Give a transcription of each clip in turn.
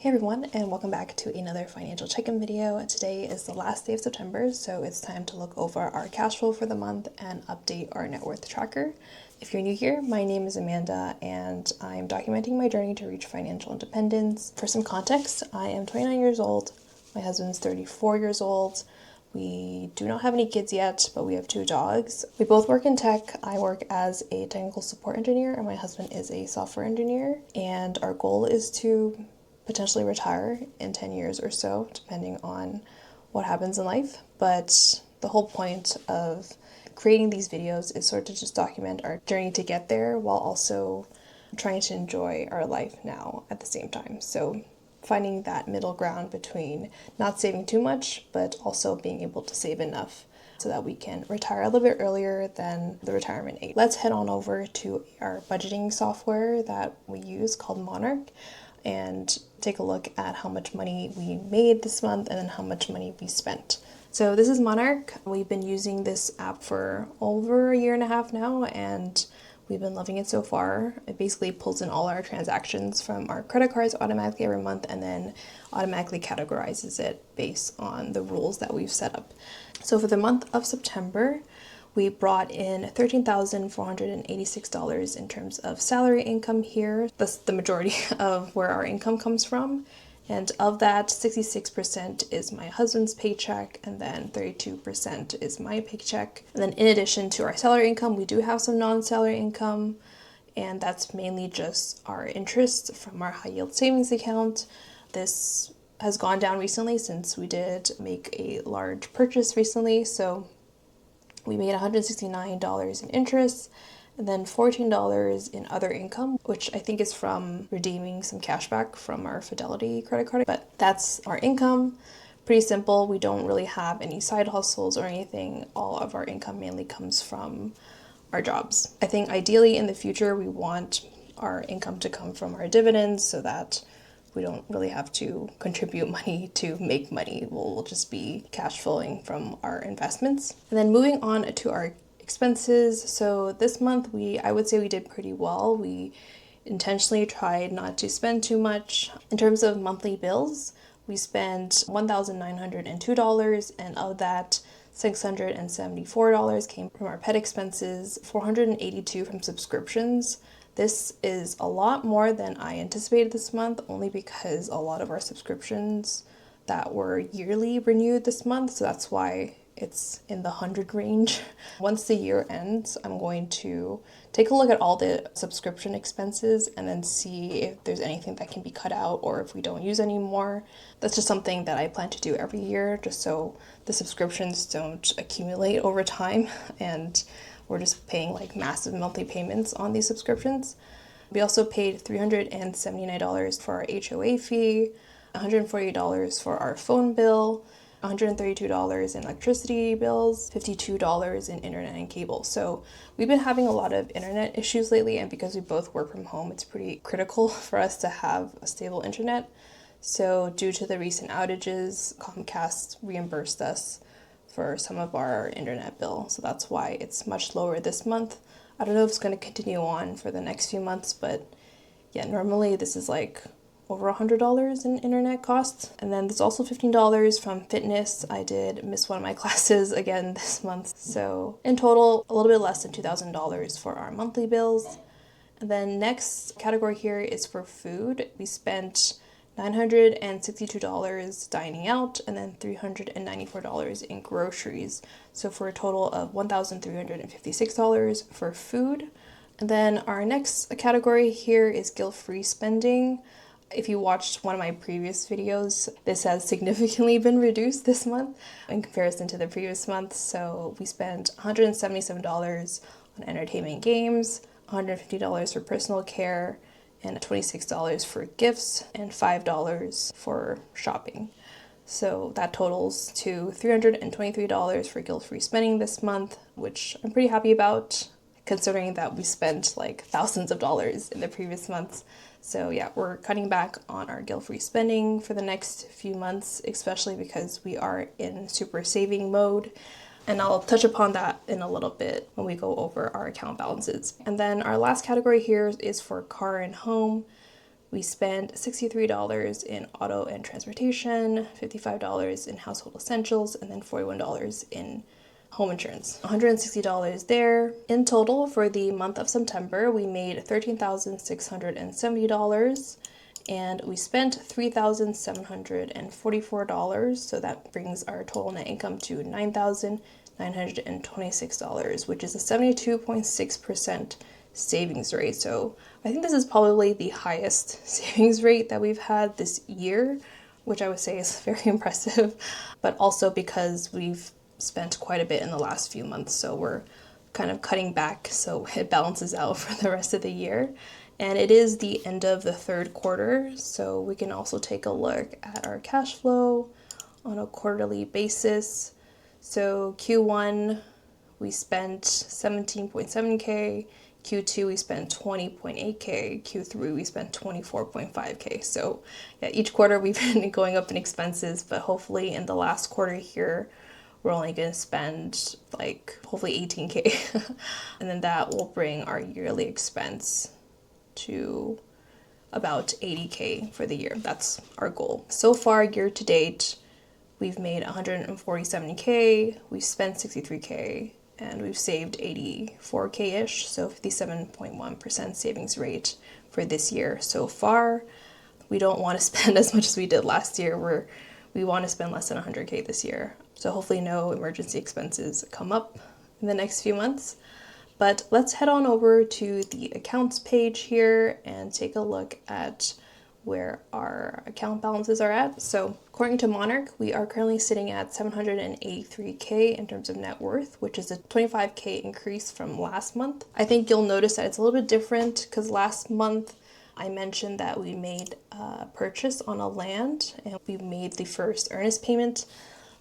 Hey everyone, and welcome back to another financial check-in video. Today is the last day of September, so it's time to look over our cash flow for the month and update our net worth tracker. If you're new here, my name is Amanda, and I'm documenting my journey to reach financial independence. For some context, I am 29 years old, my husband's 34 years old. We do not have any kids yet, but we have 2 dogs. We both work in tech. I work as a technical support engineer, and my husband is a software engineer, and our goal is to potentially retire in 10 years or so, depending on what happens in life. But the whole point of creating these videos is sort of just document our journey to get there while also trying to enjoy our life now at the same time. So finding that middle ground between not saving too much, but also being able to save enough so that we can retire a little bit earlier than the retirement age. Let's head on over to our budgeting software that we use called Monarch and take a look at how much money we made this month and then how much money we spent. So this is Monarch. We've been using this app for over a year and a half now, and we've been loving it so far. It basically pulls in all our transactions from our credit cards automatically every month and then automatically categorizes it based on the rules that we've set up. So for the month of September, we brought in $13,486 in terms of salary income here. That's the majority of where our income comes from. And of that, 66% is my husband's paycheck, and then 32% is my paycheck. And then in addition to our salary income, we do have some non-salary income, and that's mainly just our interest from our high yield savings account. This has gone down recently since we did make a large purchase recently, so we made $169 in interest and then $14 in other income, which I think is from redeeming some cash back from our Fidelity credit card. But that's our income. Pretty simple. We don't really have any side hustles or anything. All of our income mainly comes from our jobs. I think ideally in the future, we want our income to come from our dividends so that we don't really have to contribute money to make money. We'll just be cash flowing from our investments. And then moving on to our expenses. So this month I would say we did pretty well. We intentionally tried not to spend too much. In terms of monthly bills, we spent $1,902, and of that, $674 came from our pet expenses, $482 from subscriptions. This is a lot more than I anticipated this month, only because a lot of our subscriptions that were yearly renewed this month, so that's why it's in the 100 range. Once the year ends, I'm going to take a look at all the subscription expenses and then see if there's anything that can be cut out or if we don't use anymore. That's just something that I plan to do every year, just so the subscriptions don't accumulate over time and we're just paying like massive monthly payments on these subscriptions. We also paid $379 for our HOA fee, $148 for our phone bill, $132 in electricity bills, $52 in internet and cable. So we've been having a lot of internet issues lately, and because we both work from home, it's pretty critical for us to have a stable internet. So due to the recent outages, Comcast reimbursed us for some of our internet bill. So that's why it's much lower this month. I don't know if it's going to continue on for the next few months, but yeah, normally this is like over $100 in internet costs. And then there's also $15 from fitness. I did miss one of my classes again this month. So in total, a little bit less than $2,000 for our monthly bills. And then next category here is for food. We spent $962 dining out and then $394 in groceries. So for a total of $1,356 for food. And then our next category here is guilt-free spending. If you watched one of my previous videos, this has significantly been reduced this month in comparison to the previous month. So we spent $177 on entertainment games, $150 for personal care, and $26 for gifts, and $5 for shopping. So that totals to $323 for guilt-free spending this month, which I'm pretty happy about, considering that we spent like thousands of dollars in the previous months. So yeah, we're cutting back on our guilt-free spending for the next few months, especially because we are in super saving mode. And I'll touch upon that in a little bit when we go over our account balances. And then our last category here is for car and home. We spent $63 in auto and transportation, $55 in household essentials, and then $41 in home insurance. $160 there. In total, for the month of September, we made $13,670 and we spent $3,744. So that brings our total net income to $9,926, which is a 72.6% savings rate. So I think this is probably the highest savings rate that we've had this year, which I would say is very impressive, but also because we've spent quite a bit in the last few months, so we're kind of cutting back so it balances out for the rest of the year. And it is the end of the third quarter, so we can also take a look at our cash flow on a quarterly basis. So Q1 we spent 17.7K, Q2 we spent 20.8K, Q3 we spent 24.5K. So yeah, each quarter we've been going up in expenses, but hopefully in the last quarter here we're only going to spend like hopefully 18K. And then that will bring our yearly expense to about 80K for the year. That's our goal. So far, year to date, we've made 147K, we've spent 63K, and we've saved 84K-ish, so 57.1% savings rate for this year so far. We don't want to spend as much as we did last year. We want to spend less than 100K this year. So hopefully no emergency expenses come up in the next few months. But let's head on over to the accounts page here and take a look at where our account balances are at. So according to Monarch, we are currently sitting at 783K in terms of net worth, which is a 25K increase from last month. I think you'll notice that it's a little bit different because last month I mentioned that we made a purchase on a land and we made the first earnest payment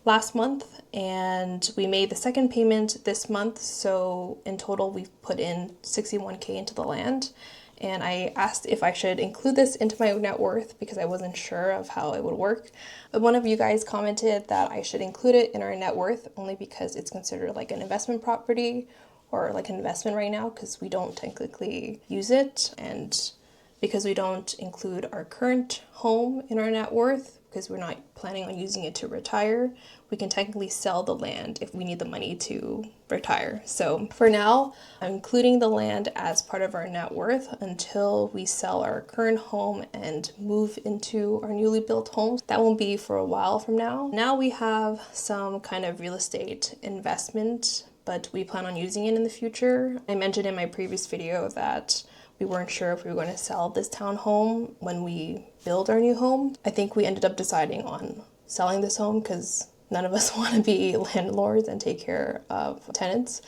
last month and we made the second payment this month. So in total, we've put in 61K into the land. And I asked if I should include this into my net worth because I wasn't sure of how it would work. But one of you guys commented that I should include it in our net worth only because it's considered like an investment property or like an investment right now because we don't technically use it. And because we don't include our current home in our net worth, because we're not planning on using it to retire, we can technically sell the land if we need the money to retire. So for now, I'm including the land as part of our net worth until we sell our current home and move into our newly built homes. That won't be for a while from now. Now we have some kind of real estate investment, but we plan on using it in the future. I mentioned in my previous video that we weren't sure if we were going to sell this townhome when we build our new home. I think we ended up deciding on selling this home because none of us want to be landlords and take care of tenants.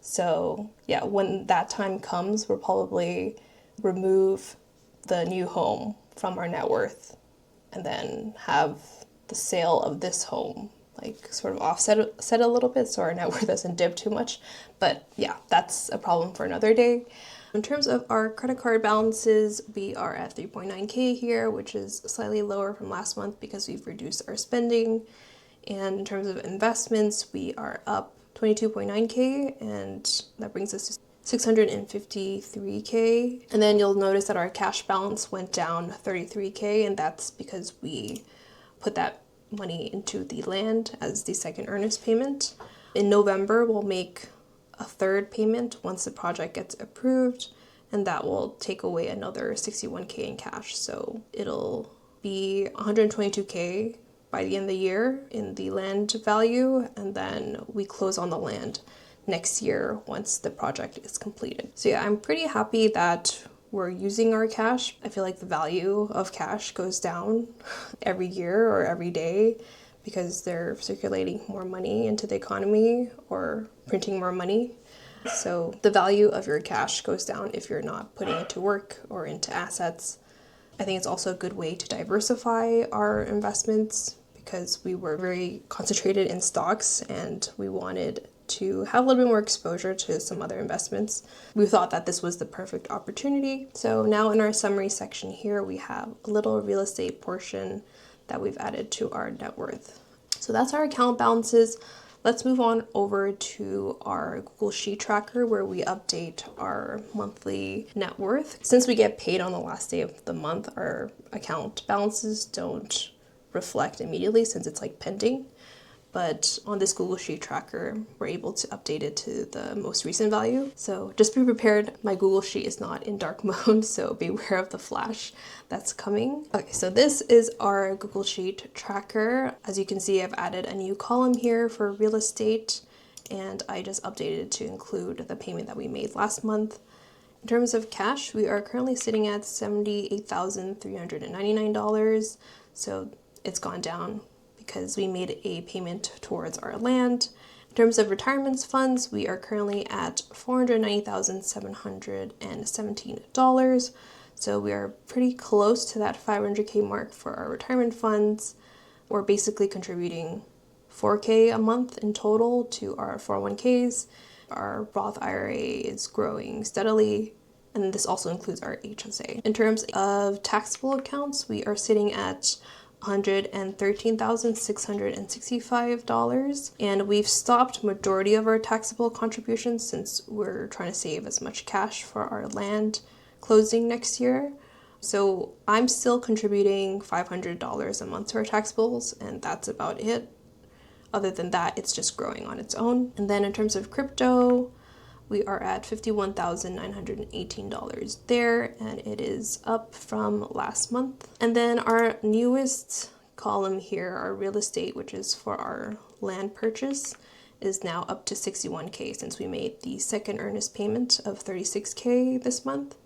So yeah, when that time comes, we'll probably remove the new home from our net worth and then have the sale of this home like sort of offset a little bit so our net worth doesn't dip too much. But yeah, that's a problem for another day. In terms of our credit card balances, we are at 3.9K here, which is slightly lower from last month because we've reduced our spending. And in terms of investments, we are up 22.9K, and that brings us to 653K. And then you'll notice that our cash balance went down 33K, and that's because we put that money into the land as the second earnest payment. In November, we'll make a third payment once the project gets approved, and that will take away another 61K in cash. So it'll be 122K by the end of the year in the land value, and then we close on the land next year once the project is completed. So yeah, I'm pretty happy that we're using our cash. I feel like the value of cash goes down every year or every day because they're circulating more money into the economy or printing more money. So the value of your cash goes down if you're not putting it to work or into assets. I think it's also a good way to diversify our investments because we were very concentrated in stocks and we wanted to have a little bit more exposure to some other investments. We thought that this was the perfect opportunity. So now in our summary section here, we have a little real estate portion that we've added to our net worth. So that's our account balances. Let's move on over to our Google Sheet tracker where we update our monthly net worth. Since we get paid on the last day of the month, our account balances don't reflect immediately since it's like pending. But on this Google Sheet tracker, we're able to update it to the most recent value. So just be prepared. My Google Sheet is not in dark mode, so beware of the flash that's coming. Okay, so this is our Google Sheet tracker. As you can see, I've added a new column here for real estate, and I just updated it to include the payment that we made last month. In terms of cash, we are currently sitting at $78,399. So it's gone down because we made a payment towards our land. In terms of retirement funds, we are currently at $490,717. So we are pretty close to that 500K mark for our retirement funds. We're basically contributing $4K a month in total to our 401ks. Our Roth IRA is growing steadily, and this also includes our HSA. In terms of taxable accounts, we are sitting at $113,665, and we've stopped majority of our taxable contributions since we're trying to save as much cash for our land closing next year. So I'm still contributing $500 a month to our taxables, and that's about it. Other than that, it's just growing on its own. And then in terms of crypto, we are at $51,918 there, and it is up from last month. And then our newest column here, our real estate, which is for our land purchase, is now up to 61K since we made the second earnest payment of 36K this month.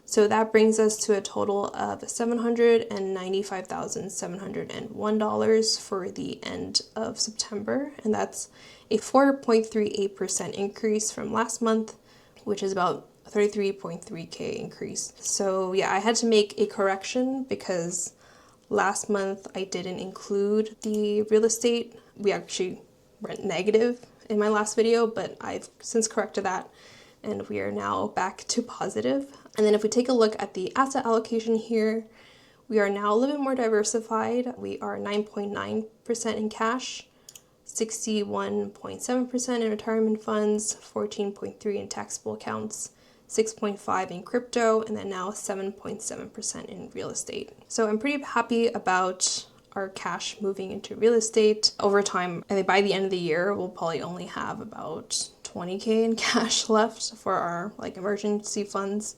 So that brings us to a total of $795,701 for the end of September, and that's a 4.38% increase from last month, which is about 33.3K increase. So yeah, I had to make a correction because last month I didn't include the real estate. We actually went negative in my last video, but I've since corrected that, and we are now back to positive. And then if we take a look at the asset allocation here, we are now a little bit more diversified. We are 9.9% in cash, 61.7% in retirement funds, 14.3% in taxable accounts, 6.5% in crypto, and then now 7.7% in real estate. So I'm pretty happy about our cash moving into real estate. Over time, I think by the end of the year, we'll probably only have about 20K in cash left for our like emergency funds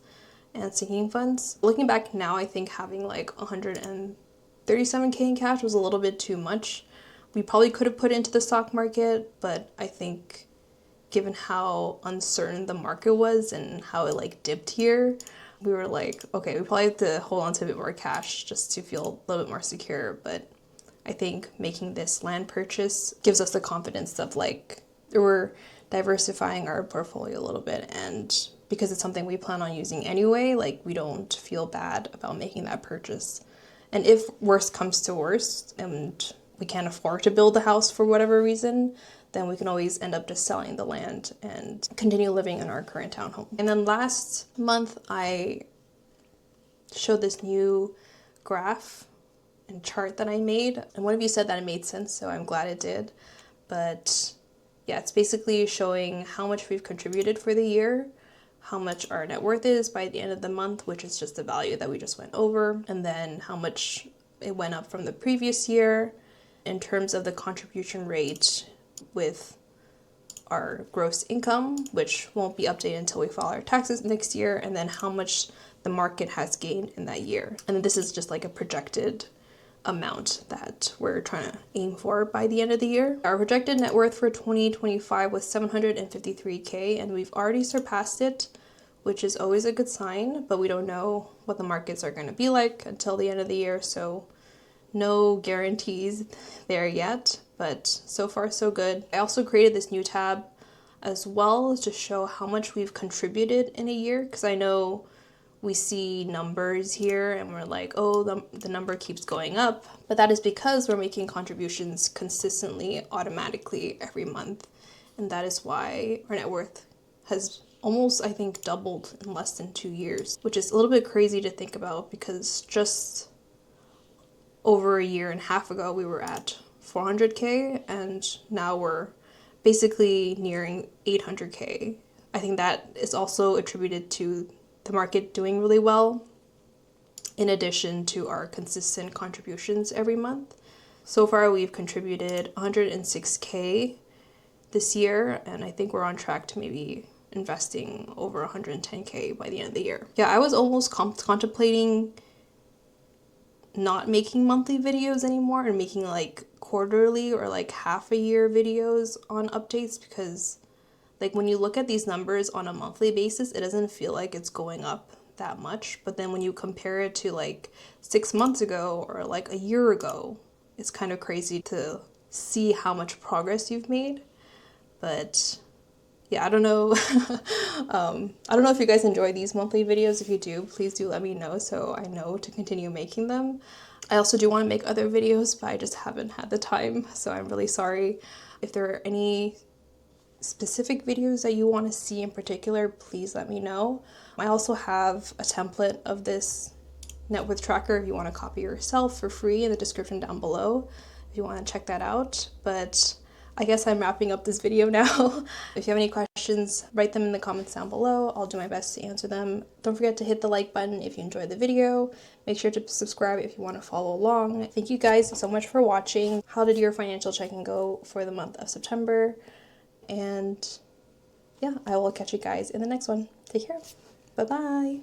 and sinking funds. Looking back now, I think having like 137K in cash was a little bit too much. We probably could have put it into the stock market, but I think given how uncertain the market was and how it like dipped here, we were like, okay, we probably have to hold on to a bit more cash just to feel a little bit more secure. But I think making this land purchase gives us the confidence of like, we're diversifying our portfolio a little bit, and because it's something we plan on using anyway, like we don't feel bad about making that purchase. And if worst comes to worst and we can't afford to build the house for whatever reason, then we can always end up just selling the land and continue living in our current townhome. And then last month I showed this new graph and chart that I made, and one of you said that it made sense, so I'm glad it did. But yeah, it's basically showing how much we've contributed for the year, how much our net worth is by the end of the month, which is just the value that we just went over, and then how much it went up from the previous year in terms of the contribution rate with our gross income, which won't be updated until we file our taxes next year, and then how much the market has gained in that year. And this is just like a projected amount that we're trying to aim for by the end of the year. Our projected net worth for 2025 was $753K, and we've already surpassed it, which is always a good sign, but we don't know what the markets are going to be like until the end of the year, so no guarantees there yet, but so far so good. I also created this new tab as well to show how much we've contributed in a year, because I know we see numbers here and we're like, oh, the number keeps going up. But that is because we're making contributions consistently, automatically every month. And that is why our net worth has almost, I think, doubled in less than 2 years, which is a little bit crazy to think about because just over a year and a half ago, we were at 400K, and now we're basically nearing 800K. I think that is also attributed to the market doing really well, in addition to our consistent contributions every month. So far, we've contributed 106K this year, and I think we're on track to maybe investing over 110K by the end of the year. Yeah, I was almost contemplating not making monthly videos anymore and making like quarterly or like half a year videos on updates, because like when you look at these numbers on a monthly basis, it doesn't feel like it's going up that much. But then when you compare it to like 6 months ago or like a year ago, it's kind of crazy to see how much progress you've made. But yeah, I don't know. I don't know if you guys enjoy these monthly videos. If you do, please do let me know so I know to continue making them. I also do want to make other videos, but I just haven't had the time, so I'm really sorry. If there are any specific videos that you want to see in particular, please let me know. I also have a template of this net worth tracker if you want to copy yourself for free in the description down below if you want to check that out. But I guess I'm wrapping up this video now. If you have any questions, write them in the comments down below. I'll do my best to answer them. Don't forget to hit the like button if you enjoyed the video. Make sure to subscribe if you want to follow along. Thank you guys so much for watching. How did your financial check-in go for the month of September? And yeah, I will catch you guys in the next one. Take care. Bye-bye.